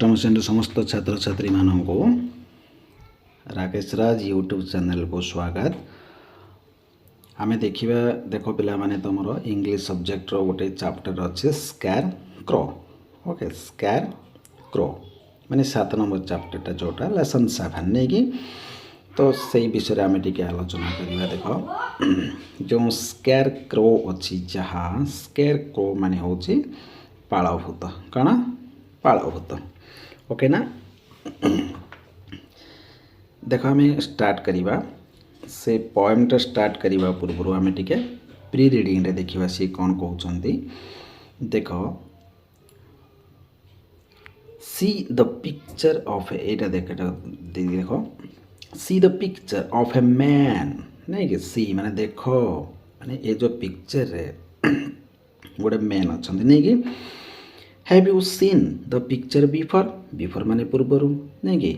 अष्टम श्रेणी समस्त छात्र छात्री मानक राकेश राज यूट्यूब चैनल को स्वागत। आमे देखिबा देख पिला माने तुमरो इंग्लिश सब्जेक्ट रो गोटे चैप्टर अच्छे scare crow. Okay, scare crow माने 7 नंबर चैप्टर जोटा लेसन 7 नहीं कि तो सही विषय आम टे आलोचना करवा। देख जो स्कैर क्रो अच्छी जहाँ स्कैर क्रो माने हूँ पालभूत कण पालभूत। ओके ना, देख आम स्टार्ट करवा से पोएमटा स्टार्ट करवा पूर्व आम टे प्री रिडिंग रे देखा सी कौन कहते। देख सी द पिक्चर ऑफ एटा देख see the picture of a man नहीं कि सी माने देख माने ये जो पिक्चर रे गोटे मैन अच्छा नहीं कि have you seen the picture before before माने पूर्वर नहीं कि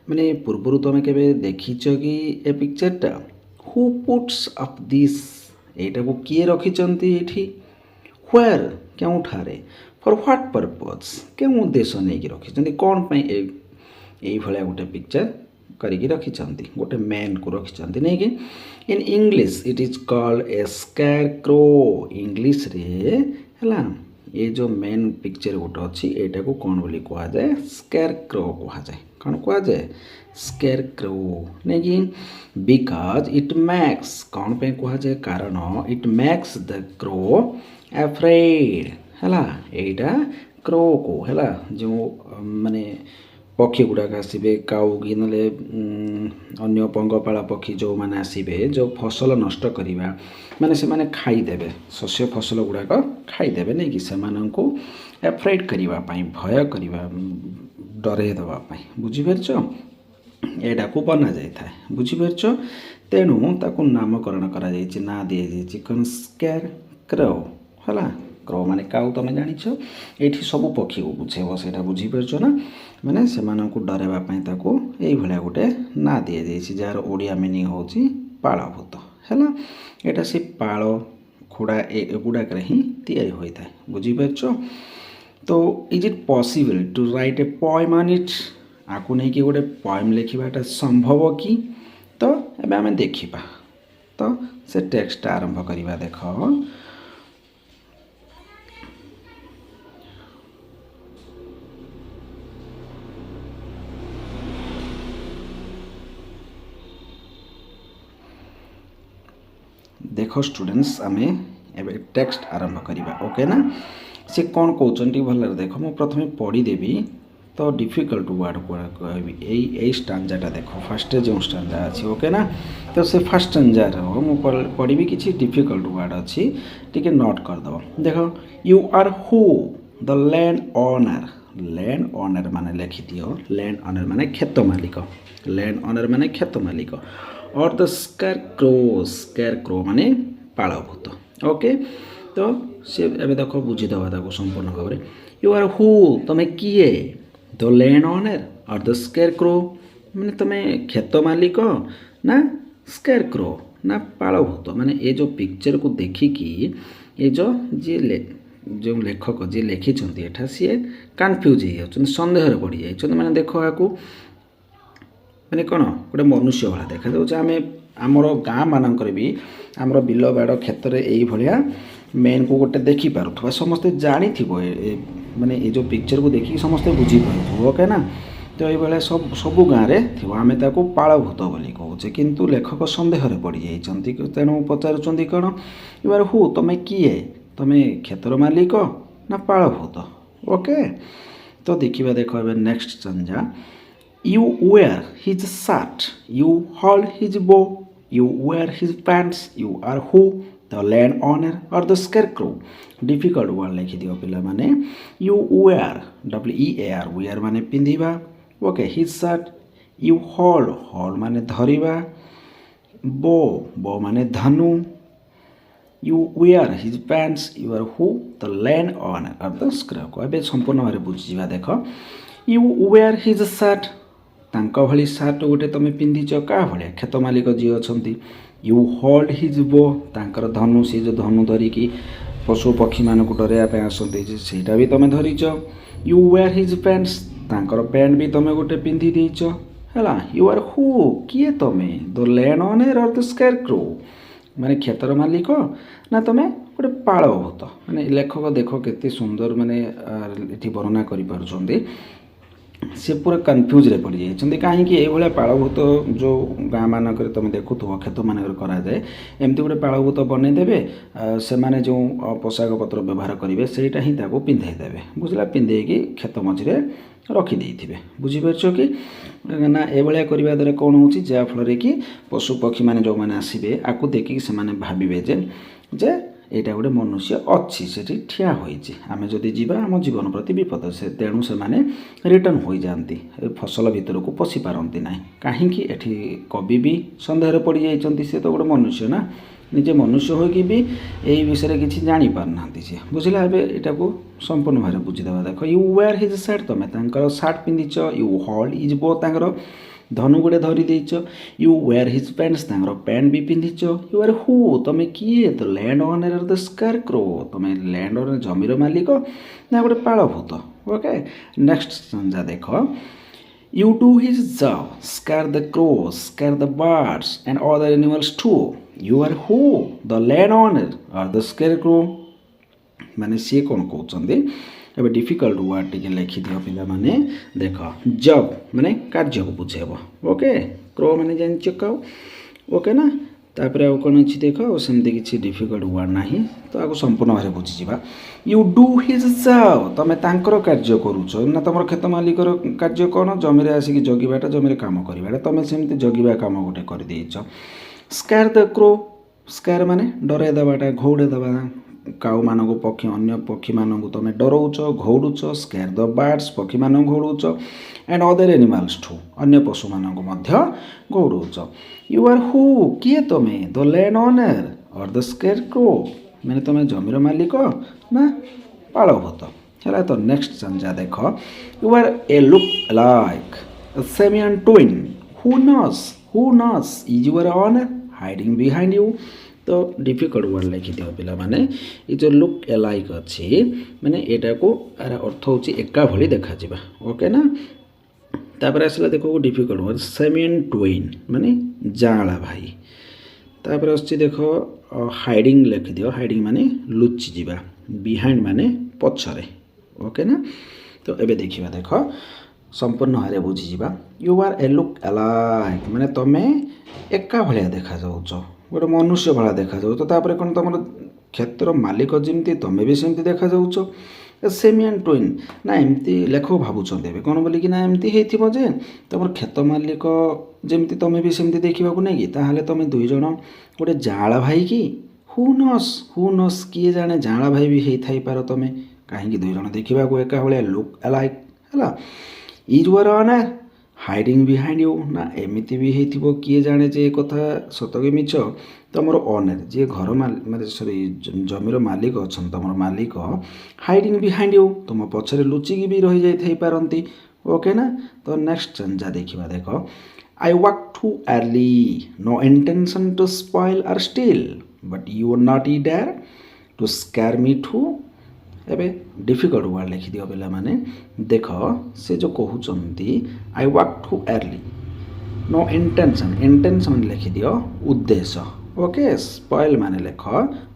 माने पूर्वर तुम के देखीच कि ए पिक्चरटा हु पुट्स अप दिस एटा को किए रखिचंती एठी व्हेयर केउठारे फॉर व्हाट पर्पज केउ उद्देश्य नहीं कि रखिचंती कौन पे एई भलिया गोटे पिक्चर करिकी रखिचंती गोटे मैन को रखिचंती नहीं कि in English it is called a scare crow. English रे हला ये जो मेन पिक्चर गोटे अच्छी एटा को कौन बोली कहा जाए स्कैर क्रो कहा जाए। कौन कहा जाए स्कैर क्रो नहीं कि बिकॉज इट मैक्स कौन पे कहा जाए कारण it max the crow afraid हला एटा क्रो को हला जो माने पक्षी गुड़ाक आसबे काउ कि ना अन्य पंगपाला पक्षी जो मैंने आसबे जो फसल नष्ट करवा माने से माने खाईदेवे शस्य फसल गुड़ाक खाईदेवे नहीं कि सेमानंकु एफ्रेड करने भय करवा डरे देवाई बुझीपारछ एटा को बना जाए बुझीपारछ। तेणु ताकू नामकरण करा जायछि ना दिया जायछि कौन स्कैर क्रो हला क्रो माने काउ तुम जानिछ एठी सब पक्षी को बुझेब सेटा बुझीपारछ ना माने सेमानंकु डराइबा ताकू एई भलिया गोटे ना दिया जायछि जार ओडिया मीनिंग होछि पालभूत हैला। एटा से पाल खुड़ा एगुड़ाक ही तैयारी होता है बुझीपारछ। तो is it possible to write a poem on it आकु नहीं कि गोटे पोएम लिखवाटा संभव कि तो एबे आमे देखिबा। तो से टेक्स्ट आरंभ करवा। देख देख स्टूडेंट्स आमे एबे टेक्स्ट आरंभ करवा। ओके ना, से कौन कहते भल देख मु प्रथमे पढ़ीदेवी तो डिफिकल्ट वर्ड कहबी यही स्टांजाटा देख फास्ट जो स्टांजा अच्छी। ओके ना, तो से फास्ट स्टांजार मु पढ़ी किसी डिफिकल्ट वर्ड अच्छी टिके नोट करदेव। देख you are who the land owner माने लिखि दियो लैंड ओनर माने खेत मालिक लैंड ओनर माने खेत मालिक और द स्कैर क्रो माने पालभूत। ओके, तो से एबे देख बुझीदबा ताको संपूर्ण भाव में यू आर हु तुम किए the land owner or the scare crow माने तुम खेत मालिक ना स्कैर क्रो ना पालभूत। माने ये जो पिक्चर को देखिकी ये जो जो लेखक जी लिखिंट एठा सी कन्फ्यूज हो सन्देह पड़ जाए। माने देख आपको माने कौन गोटे मनुष्य भाला देखा जाऊँ आम आमर गाँ मानकर भी आमर बिल बाड़ क्षेत्र में यही भाया मेन को गोटे देखी पारुथबा समस्ते जानी माने ये जो पिक्चर को देखिए समस्ते बुझी पारुथबो। ओके ना, तो ये सब गाँव में आम ताको पालभूत बोली कहे किंतु लेखक सन्देह पड़ जाइछन्ति। तेणु पचारुचंती कौन यू आर हु तुम किए तुम क्षेत्र मालिक ना पालभूत। ओके, तो देखिए देख नेक्स्ट संज्ञा You wear his shirt, you hold his bow, you wear his pants, you are who, the land owner or the scarecrow. Difficult word लिखि दियो पिला माने you wear wear wear माने पिंधिबा। Okay, his shirt you hold माने धरिबा, bow माने धनु, you wear his pants you are who, the land owner or the scarecrow। एबे संपूर्ण भारे बुझिबा। देख you wear his shirt तांका भली सार्ट गोटे तुम पिंधिच क्या भाया खेत मालिक जी अच्छा। यू होल्ड हिज बो तांकर धनु सी जो धनु धरिकी पशु पक्षी मान को डरवाई आसती भी तुम धरीच। यू वेयर हिज पैंट्स ତାଙ୍କର ପ୍ୟାଣ୍ଟ ବି ତମେ ଗୋଟେ ପିନ୍ଧି ଦେଇଛ ହେଲା। ୟୁ ଆର୍ ହୁ, କିଏ ତମେ? ଦ land owner or the scarecrow, ମାନେ କ୍ଷେତର ମାଲିକ ନା ତମେ ଗୋଟେ ପାଳଭୂତ। ମାନେ ଲେଖକ ଦେଖ କେତେ ସୁନ୍ଦର ମାନେ ଏଠି ବର୍ଣ୍ଣନା କରିପାରୁଛନ୍ତି। ସେ ପୁରା କନଫ୍ୟୁଜ୍ରେ ପଡ଼ିଯାଇଛନ୍ତି କାହିଁକି ଏଇଭଳିଆ ପାଳଭୂତ ଯେଉଁ ଗାଁ ମାନଙ୍କରେ ତୁମେ ଦେଖୁଥିବ କ୍ଷେତମାନଙ୍କରେ କରାଯାଏ, ଏମିତି ଗୋଟେ ପାଳଭୂତ ବନେଇଦେବେ, ସେମାନେ ଯେଉଁ ପୋଷାକ ପତ୍ର ବ୍ୟବହାର କରିବେ ସେଇଟା ହିଁ ତାକୁ ପିନ୍ଧାଇ ଦେବେ, ବୁଝିଲା, ପିନ୍ଧେଇକି କ୍ଷେତ ମଝିରେ ରଖିଦେଇଥିବେ। ବୁଝିପାରୁଛ କି ନା? ଏଭଳିଆ କରିବା ଦ୍ୱାରା କ'ଣ ହେଉଛି, ଯାହାଫଳରେ କି ପଶୁପକ୍ଷୀମାନେ ଯେଉଁମାନେ ଆସିବେ ଆକୁ ଦେଖିକି ସେମାନେ ଭାବିବେ ଯେ ଏଇଟା ଗୋଟେ ମନୁଷ୍ୟ ଅଛି ସେଠି ଠିଆ ହୋଇଛି, ଆମେ ଯଦି ଯିବା ଆମ ଜୀବନ ପ୍ରତି ବିପଦ, ତେଣୁ ସେମାନେ ରିଟର୍ଣ୍ଣ ହୋଇଯାଆନ୍ତି, ଫସଲ ଭିତରକୁ ପଶି ପାରନ୍ତି ନାହିଁ। କାହିଁକି ଏଠି କବି ବି ସନ୍ଦେହରେ ପଡ଼ିଯାଇଛନ୍ତି, ସେ ତ ଗୋଟେ ମନୁଷ୍ୟ ନା, ନିଜେ ମନୁଷ୍ୟ ହୋଇକି ବି ଏଇ ବିଷୟରେ କିଛି ଜାଣିପାରୁନାହାନ୍ତି ସିଏ, ବୁଝିଲା। ଏବେ ଏଇଟାକୁ ସମ୍ପୂର୍ଣ୍ଣ ଭାବରେ ବୁଝିଦେବା। ଦେଖ, ୟୁ ୱେୟାର ହିଜ୍ ସାର୍ଟ, ତମେ ତାଙ୍କର ସାର୍ଟ ପିନ୍ଧିଛ। ୟୁ ହୋଲ୍ଡ ହିଜ୍ ବୋ, ତାଙ୍କର ଧନୁ ଗୋଟେ ଧରି ଦେଇଛ। ୟୁ ୱେୟାର ହିଜ୍ ପ୍ୟାଣ୍ଟସ୍, ତାଙ୍କର ପ୍ୟାଣ୍ଟ ବି ପିନ୍ଧିଛ। ୟୁ ଆର୍ ହୁ, ତମେ କିଏ? ଦ land owner or the scare crore, ତମେ ଲ୍ୟାଣ୍ଡ ଓନର ଜମିର ମାଲିକ ନା ଗୋଟେ ପାଳଭୂତ। ଓକେ, ନେକ୍ସଟ ସଂଜ୍ଞା ଦେଖ, you do his job, scare the crows, scare the birds and other animals too. You are who, the land owner or the scarecrow, ମାନେ ସିଏ କ'ଣ କହୁଛନ୍ତି, ଏବେ ଡିଫିକଲ୍ଟ ୱାର୍ଡ଼ ଟିକେ ଲେଖିଦିଅ ପିଲାମାନେ। ଦେଖ, ଜବ୍ ମାନେ କାର୍ଯ୍ୟକୁ ବୁଝେଇବ, ଓକେ, କ୍ରୋ ମାନେ ଜାଣିଛ କାଉ, ଓକେ ନା। ତାପରେ ଆଉ କ'ଣ ଅଛି ଦେଖ, ସେମିତି କିଛି ଡିଫିକଲ୍ଟ ୱାର୍ଡ଼ ନାହିଁ, ତ ଆକୁ ସମ୍ପୂର୍ଣ୍ଣ ଭାବରେ ବୁଝିଯିବା। ୟୁ ଡୁ ହିଜ୍ ଜବ୍, ତମେ ତାଙ୍କର କାର୍ଯ୍ୟ କରୁଛ ନା ତମର କ୍ଷେତ ମାଲିକର କାର୍ଯ୍ୟ କ'ଣ, ଜମିରେ ଆସିକି ଜଗିବାଟା, ଜମିରେ କାମ କରିବାଟା, ତମେ ସେମିତି ଜଗିବା କାମ ଗୋଟେ କରିଦେଇଛ। ସ୍କେୟାର ଦ କ୍ରୋ, ସ୍କେୟାର ମାନେ ଡରାଇ ଦେବାଟା, ଘଉଡ଼େଇ ଦେବା କାଉମାନଙ୍କୁ, ଅନ୍ୟ ପକ୍ଷୀମାନଙ୍କୁ ତମେ ଡରଉଛ, ଘଉଡ଼ୁଛ। ସ୍କେୟାର ଦ ବାର୍ଡସ୍, ପକ୍ଷୀମାନଙ୍କୁ ଘଉଡ଼ୁଛ। ଆଣ୍ଡ ଅଦର ଆନିମାଲ୍ସ ଟୁ, ଅନ୍ୟ ପଶୁମାନଙ୍କୁ ମଧ୍ୟ ଘଉଡ଼ୁଛ। ୟୁ ଆର୍ ହୁ, କିଏ ତମେ? ଦ land owner or the scarecrow, ମାନେ ତମେ ଜମିର ମାଲିକ ନା ପାଳଭୂତ ହେଲା। ତ ନେକ୍ସଟ ସଂଜ୍ଞା ଦେଖ, you are a look like a simian twin, who knows is your honor hiding behind you। ତ ଡିଫିକଲ୍ଟ ୱାର୍ଡ଼ ଲେଖିଦିଅ ପିଲାମାନେ। ଏ ଯେଉଁ ଲୁକ୍ ଏଲାଇକ୍ ଅଛି, ମାନେ ଏଇଟାକୁ ଆର ଅର୍ଥ ହେଉଛି ଏକା ଭଳି ଦେଖାଯିବା, ଓକେ ନା। ତାପରେ ଆସିଲା ଦେଖ ଡିଫିକଲ୍ଟ ୱାର୍ଡ଼, ସେମିଆନ୍ ଟୁଇନ୍ ମାନେ ଜାଆଁଳା ଭାଇ। ତାପରେ ଆସୁଛି ଦେଖ ହାଇଡ଼ିଂ ଲେଖିଦିଅ, ହାଇଡ଼ିଂ ମାନେ ଲୁଚିଯିବା, ବିହାଇଣ୍ଡ ମାନେ ପଛରେ, ଓକେ ନା। ତ ଏବେ ଦେଖିବା, ଦେଖ ସମ୍ପୂର୍ଣ୍ଣ ଭାବରେ ବୁଝିଯିବା। You are a look alike, ମାନେ ତମେ ଏକା ଭଳିଆ ଦେଖାଯାଉଛ, ଗୋଟେ ମନୁଷ୍ୟ ଭଳିଆ ଦେଖାଯାଉଛ। ତାପରେ କ'ଣ, ତମର କ୍ଷେତ୍ର ମାଲିକ ଯେମିତି ତମେ ବି ସେମିତି ଦେଖାଯାଉଛ। ସେମିଆନ୍ ଟୁଇନ୍, ନା ଏମିତି ଲେଖକ ଭାବୁଛନ୍ତି ଏବେ କ'ଣ ବୋଲିକି, ନା ଏମିତି ହେଇଥିବ ଯେ ତମର କ୍ଷେତ ମାଲିକ ଯେମିତି ତମେ ବି ସେମିତି ଦେଖିବାକୁ ନେଇକି, ତାହେଲେ ତମେ ଦୁଇ ଜଣ ଗୋଟେ ଜାଆଁଳା ଭାଇ କି? ହୁ ନସ୍, କିଏ ଜାଣେ, ଜାଆଁଳା ଭାଇ ବି ହେଇଥାଇପାର ତମେ, କାହିଁକି ଦୁଇ ଜଣ ଦେଖିବାକୁ ଏକା ଭଳିଆ, ଲୁକ୍ ଆଲାଇକ୍ ହେଲା। Is your honour hiding behind you, ନା ଏମିତି ବି ହେଇଥିବ, କିଏ ଜାଣେ ଯେ ଏ କଥା ସତ କି ମିଛ। ତମର ଓନର୍ ଯିଏ ଘର ମାନେ ଜମିର ମାଲିକ ଅଛନ୍ତି, ତମର ମାଲିକ ହାଇଡ଼ିଂ ବିହାଇଣ୍ଡ ୟୁ, ତୁମ ପଛରେ ଲୁଚିକି ବି ରହିଯାଇଥାଇପାରନ୍ତି, ଓକେ ନା। ତ ନେକ୍ସଟ ସଂଜ୍ଞା ଦେଖିବା, ଦେଖ I walk too early, no intention to spoil or steal, but you naughty dare to scare me too। ଏବେ ଡିଫିକଲ୍ଟ ୱାର୍ଡ଼ ଲେଖିଦିଅ ପିଲାମାନେ। ଦେଖ ସେ ଯେଉଁ କହୁଛନ୍ତି I walk too early, no intention, intention लिखिदियो उद्देश्य, ओके। स्पॉइल माने लेख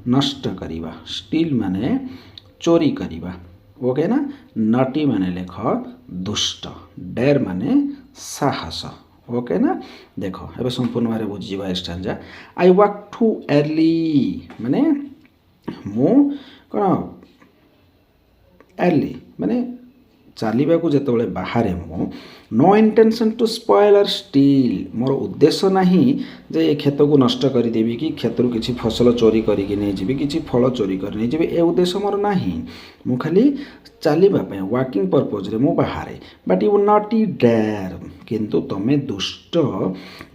नष्ट करिबा, स्टील माने चोरी करिबा, ओके ना। नटी माने लेख दुष्ट, डेर माने साहस, ओके ना। देख एबे संपूर्ण भारे बुझिबा stanza. I walk too early माने मु कोन अर्ली माने ଚାଲିବାକୁ ଯେତେବେଳେ ବାହାରେ ମୁଁ, no intention to spoil or steal, मोर उद्देश्य नहीं जे ए କ୍ଷେତକୁ ନଷ୍ଟ କରିଦେବି କି କ୍ଷେତରୁ କିଛି ଫସଲ ଚୋରି କରିକି ନେଇଯିବି, କିଛି ଫଳ ଚୋରି କରି ନେଇଯିବି, ଏ ଉଦ୍ଦେଶ୍ୟ ମୋର ନାହିଁ। ମୁଁ ଖାଲି ଚାଲିବା ପାଇଁ ୱାକିଂ ପର୍ପଜରେ ମୁଁ ବାହାରେ। ବଟ୍ ୟୁ ନଟ୍ ଡେୟାର, କିନ୍ତୁ ତମେ ଦୁଷ୍ଟ,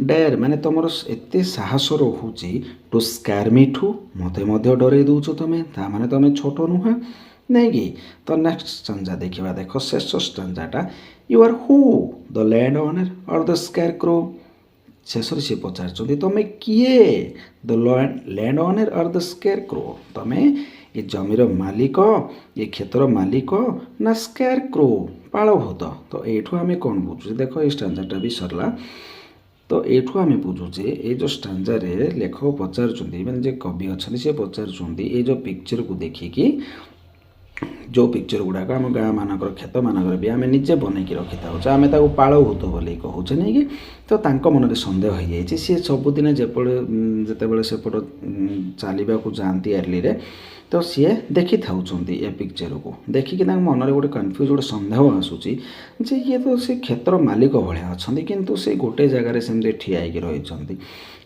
ଡେୟାର ମାନେ ତମର ଏତେ ସାହସ ରହୁଛି, ଟୁ ସ୍କାର୍ ମି ଠୁ, ମୋତେ ମଧ୍ୟ ଡରେଇ ଦେଉଛ ତମେ, ତା ମାନେ ତମେ ଛୋଟ ନୁହେଁ नहीं कि। तो नेक्स्ट स्टैंजा देखिबा, देखो शेष स्टैंजाटा, you are who the land owner or the scarecrow. शेष से पचार तमें किए, the land owner or the scarecrow, तमें ये जमीर मालिक, ये क्षेत्र मालिक ना स्केयर क्रो पाळभूत तो एठू आम कौन बुझुचे देख ये स्टांजाटा भी सरला तो एठू आम बुझुचे ये जो स्टांजारे लेखक पचारुचंदी माने जे कवि अच्छा सी पचारुचंदी ये जो पिक्चर को देखिकी जो पिक्चर गुड़ाक आम गाँ मानकर क्षेत्र मानकर भी आम निजे बनईकी रखी था आम पाळभूत बोली कहूचे नहीं कि तो तांको मन में सन्देह हो जाए सी सबुदिन जितेबाला सेपट चलने को जाती एर्ली तो सी देखी था ए पिक्चर को देखिकी मन में गोटे कन्फ्यूज गोटे सन्देह आसूसी जे ये तो से क्षेत्र मालिक भाया अच्छा किंतु से गोटे जगार सेमती ठिया रही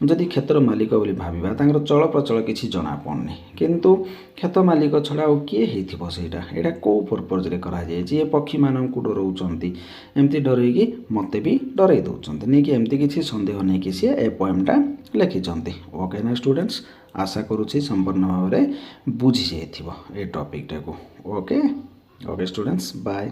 जदि क्षेत्र मालिक बोली भाविबा तांकर चल प्रचल किसी जना पड़नी किंतु क्षेत मालिक छड़ा आ किए होइथिबो सेटा एटा को पर्पज रे करा जाय जे पक्षी मानक डराउछंती एमती डरैकी मते भी डरै दउछंती नै कि एमती किसी संदेह नै कि से ए पोएमटा लिखिछंती ओके ना स्टूडेंट्स आशा करूछि संपूर्ण भाव में बुझी जाइथिबो ए टॉपिक टाको ओके ओके स्टूडेंट्स बाय।